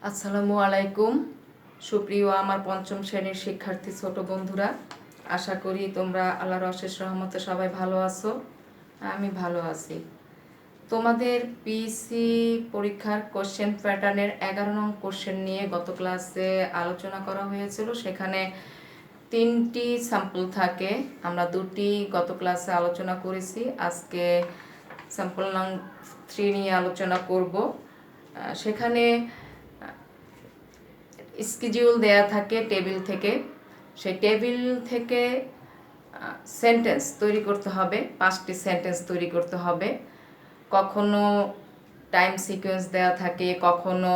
আসসালামু আলাইকুম সুপ্রিয় আমার পঞ্চম শ্রেণীর শিক্ষার্থী ছোট বন্ধুরা, আশা করি তোমরা আল্লাহর অশেষ রহমতে সবাই ভালো আছো। আমি ভালো আছি। তোমাদের পিসি পরীক্ষার কোশ্চেন প্যাটার্নের 11 নং কোশ্চেন নিয়ে গত ক্লাসে আলোচনা করা হয়েছিল। সেখানে 3টি স্যাম্পল থাকে, আমরা 2টি গত ক্লাসে আলোচনা করেছি। আজকে স্যাম্পল নং 3 নিয়ে আলোচনা করব। সেখানে স্কেডিউল দেয়া থাকে টেবিল থেকে, সেই টেবিল থেকে সেন্টেন্স তৈরি করতে হবে, 5টি সেন্টেন্স তৈরি করতে হবে। কখনো টাইম সিকোয়েন্স দেয়া থাকে, কখনো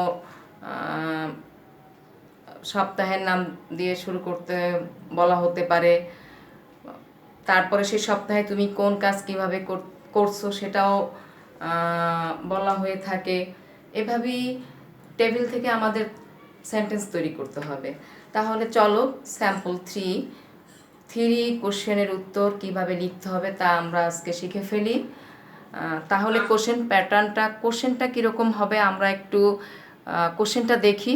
সপ্তাহের নাম দিয়ে শুরু করতে বলা হতে পারে। তারপরে সেই সপ্তাহে তুমি কোন কাজ কিভাবে করছো সেটাও বলা হয়ে থাকে। এভাবেই টেবিল থেকে আমাদের সেন্টেন্স তৈরি করতে হবে। তাহলে চলো স্যাম্পল 3 কোশ্চেনের উত্তর কিভাবে লিখতে হবে তা আমরা আজকে শিখে ফেলি। তাহলে কোশ্চেনটা কীরকম হবে আমরা একটু কোশ্চেনটা দেখি,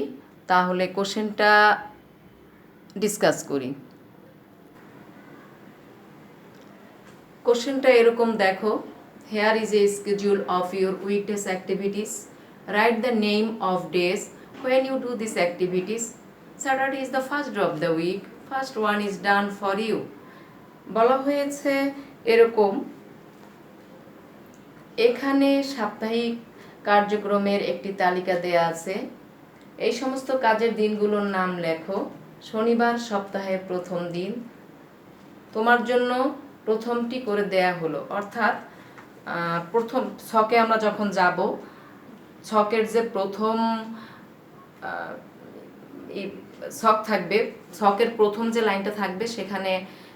তাহলে কোশ্চেনটা ডিসকাস করি। কোশ্চেনটা এরকম দেখো, hair is a schedule of your weekdays activities, write the name of days when you do these activities. Saturday is the first day of the week, first one is done for you. বলা হয়েছে এরকম, এখানে সাপ্তাহিক কার্যক্রমের একটি তালিকা দেয়া আছে। এই সমস্ত কাজের দিনগুলোর নাম লেখো। শনিবার সপ্তাহের প্রথম দিন, তোমার জন্য প্রথমটি করে দেয়া হলো, অর্থাৎ প্রথম ছকে আমরা যখন যাব, ছকের যে প্রথম ছক থাকবে, ছকের প্রথম যে লাইনটা থাকবে সেখানে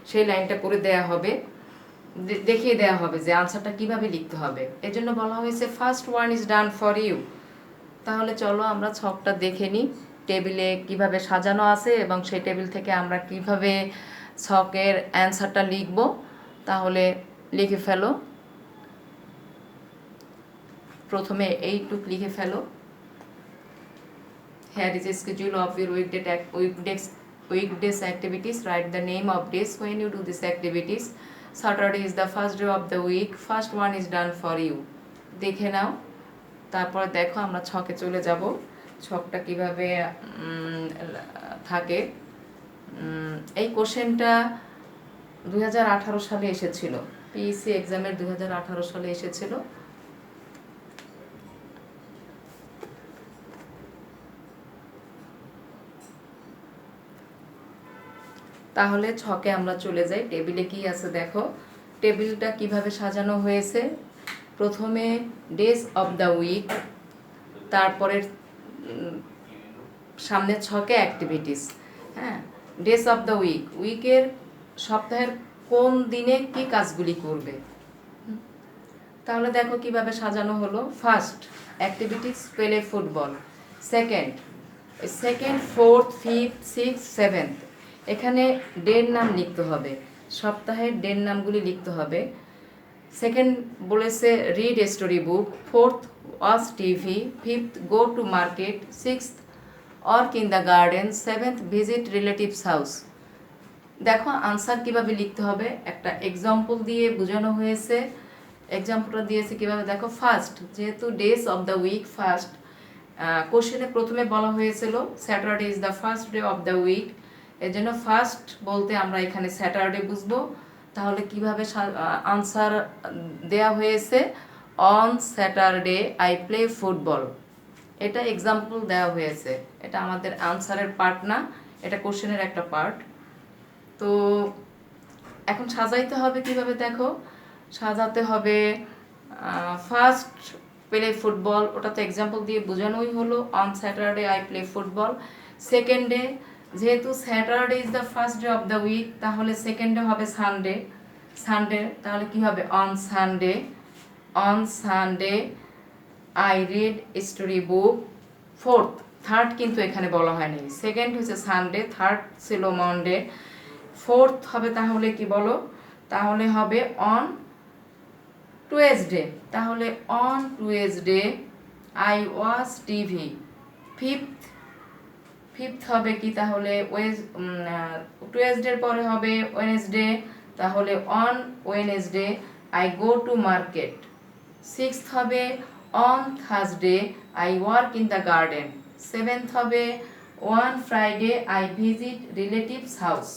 সেই লাইনটা করে দেয়া হবে, দেখিয়ে দেওয়া হবে যে আনসারটা কিভাবে লিখতে হবে। এজন্য বলা হয়েছে first one is done for you. তাহলে চলো আমরা ছকটা দেখে নিই, টেবিলে কিভাবে সাজানো আছে এবং সেই টেবিল থেকে আমরা কিভাবে ছকের অ্যান্সারটা লিখব। তাহলে লিখে ফেলো, প্রথমে এইটুক লিখে ফেলো। Here is a schedule of your weekdays activities. Write the name of days when you do these activities. Saturday is the first day of the week. First one is done for you. দেখে নাও। তারপর দেখো আমরা ছকে চলে যাব, ছকটা কিভাবে থাকে। এই কোশ্চেনটা 2018 সালে এসেছিল, পিইসি এক্সামের 2018 সালে এসেছিল। তাহলে ছকে আমরা চলে যাই, টেবিলে কি আছে দেখো। টেবিলটা কিভাবে সাজানো হয়েছে, প্রথমে ডেজ অফ দ্য উইক, তারপরে সামনে ছকে অ্যাক্টিভিটিস। হ্যাঁ, ডেজ অফ দ্য উইক, উইকের সপ্তাহের কোন দিনে কি কাজগুলি করবে। তাহলে দেখো কিভাবে সাজানো হলো। First activities, play football. Second, fourth, fifth, six, seventh, এখানে ডের নাম লিখতে হবে, সপ্তাহের ডের নামগুলি লিখতে হবে। সেকেন্ড বলেছে read a story book, fourth watch TV, fifth go to market, sixth work in the garden, seventh visit relatives house. দেখো আনসার কিভাবে লিখতে হবে, একটা এক্সাম্পল দিয়ে বোঝানো হয়েছে। এক্সাম্পলটা দিয়েছে কিভাবে দেখো। ফার্স্ট, যেহেতু days of the week first, কোশ্চেনে প্রথমে বলা হয়েছিল Saturday is the first day of the week, এর জন্য ফার্স্ট বলতে আমরা এখানে স্যাটারডে বুঝবো। তাহলে কিভাবে আনসার দেয়া হয়েছে, on Saturday I play football, এটা এক্সাম্পল দেওয়া হয়েছে। এটা আমাদের আনসারের পার্ট না, এটা কোশ্চেনের একটা পার্ট। তো এখন সাজাইতে হবে কিভাবে দেখো, সাজাতে হবে ফার্স্ট প্লে ফুটবল, ওটা তো এক্সাম্পল দিয়ে বোঝানোই হলো, on Saturday I play football. সেকেন্ডে, যেহেতু Saturday is the first day of the week, তাহলে সেকেন্ডে হবে সানডে, তাহলে কি হবে on Sunday I read story book. Third কিন্তু এখানে বলা হয়নি, সেকেন্ড হচ্ছে সানডে, থার্ড ছিল মনডে, ফোর্থ হবে তাহলে কি বলো, তাহলে হবে অন টুয়েসডে, তাহলে on Tuesday I watch TV, fifth হবে কি তাহলে টুয়েসডের পরে হবে ওয়েনেসডে, তাহলে on Wednesday I go to market. Sixth হবে on Thursday I work in the garden. Seventh হবে on Friday I visit relatives house.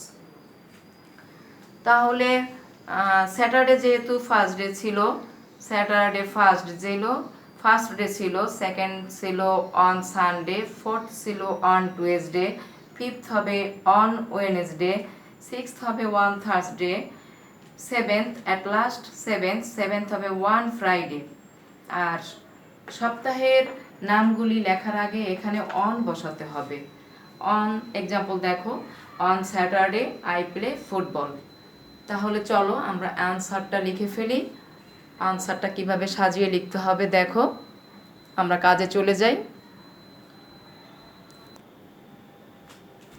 তাহলে স্যাটারডে যেহেতু ফার্স্ট ডে ছিল, স্যাটারডে ফার্স্ট ডে ছিল, সেকেন্ড ছিল অন সানডে, ফোর্থ ছিল on Tuesday, fifth হবে on Wednesday, sixth হবে ওয়ান থার্সডে, সেভেন্থ হবে ওয়ান ফ্রাইডে। আর সপ্তাহের নামগুলি লেখার আগে এখানে অন বসাতে হবে। অন এক্সাম্পল দেখো, on Saturday I play football. তাহলে চলো আমরা অ্যান্সারটা লিখে ফেলি। আনসারটা কিভাবে সাজিয়ে লিখতে হবে দেখো, আমরা কাজে চলে যাই।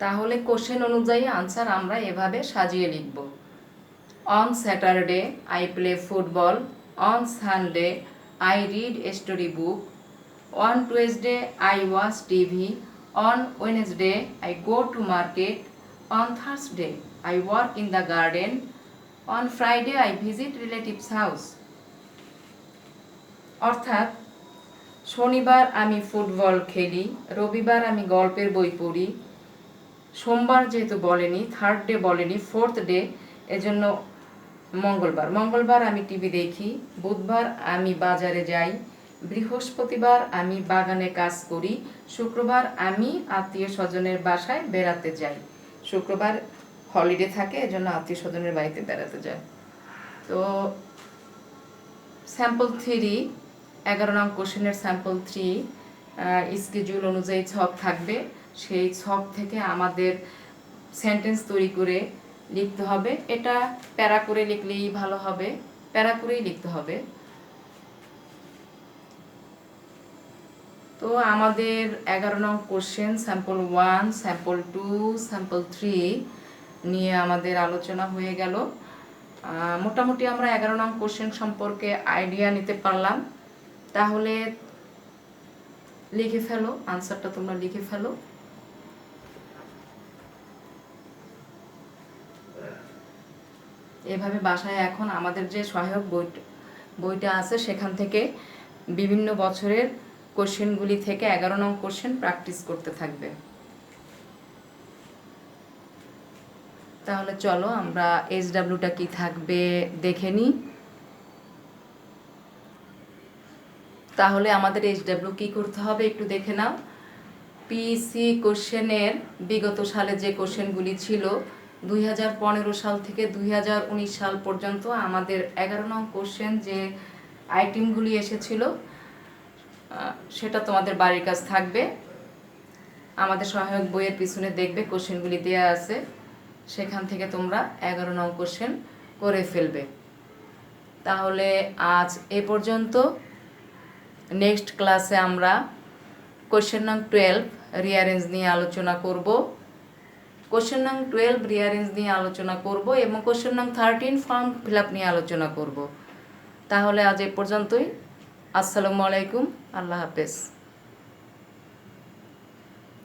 তাহলে কোশ্চেন অনুযায়ী আনসার আমরা এভাবে সাজিয়ে লিখব। On Saturday I play football, on Sunday I read a story book, on Tuesday I watch TV, on Wednesday I go to market, on Thursday I work in the garden, on Friday I visit relatives house. অর্থাৎ শনিবার আমি football খেলি, রবিবার আমি গল্পের বই পড়ি, সোমবার যেহেতু বলেনি, থার্ড ডে বলেনি, ফোর্থ ডে এজন্য মঙ্গলবার আমি টিভি দেখি, বুধবার আমি বাজারে যাই, বৃহস্পতিবার আমি বাগানে কাজ করি, শুক্রবার আমি আত্মীয় স্বজনের বাসায় বেড়াতে যাই। শুক্রবার হলিডে থাকে, এজন্য আত্মীয় স্বজনের বাড়িতে বেড়াতে যায়। তো স্যাম্পল 3, 11 নং কোশ্চেনের স্যাম্পল 3 স্কেডিউল অনুযায়ী ছক থাকবে, সেই ছক থেকে আমাদের সেন্টেন্স তৈরি করে লিখতে হবে। এটা প্যারা করে লিখলেই ভালো হবে, প্যারা করেই লিখতে হবে। তো আমাদের 11 নং কোশ্চেন স্যাম্পল 1, স্যাম্পল 2, স্যাম্পল 3 নিয়ে আমাদের আলোচনা হয়ে গেল। মোটামুটি আমরা 11 নং কোশ্চেন সম্পর্কে আইডিয়া নিতে পারলাম। তাহলে লিখে ফেলো, আনসারটা তোমরা লিখে ফেলো। এভাবে বাসায় এখন আমাদের যে সহায়ক বইটা আছে সেখান থেকে বিভিন্ন বছরের কোশ্চেনগুলি থেকে 11 নং কোশ্চেন প্র্যাকটিস করতে থাকবে। তাহলে চলো আমরা SWটা কি থাকবে দেখে নিই। তাহলে আমাদের SW কি করতে হবে একটু দেখে নাও। পিসি কোশ্চেনের বিগত সালে যে কোশ্চেনগুলি ছিল 2015 সাল থেকে 2019 সাল পর্যন্ত আমাদের 11 নং কোশ্চেন যে আইটেমগুলি এসেছিল সেটা তোমাদের বাড়ির কাজ থাকবে। আমাদের সহায়ক বইয়ের পিছনে দেখবে কোশ্চেনগুলি দেয়া আছে, সেখান থেকে তোমরা 11 নং কোশ্চেন করে ফেলবে। তাহলে আজ এ পর্যন্ত। নেক্সট ক্লাসে আমরা কোশ্চেন নং 12 রিঅ্যারেঞ্জ নিয়ে আলোচনা করব, কোশ্চেন নং 12 রিঅ্যারেঞ্জ নিয়ে আলোচনা করব এবং কোশ্চেন নং 13 ফর্ম ফিল আপ নিয়ে আলোচনা করব। তাহলে আজ এ পর্যন্তই। আসসালামু আলাইকুম, আল্লাহ হাফেজ।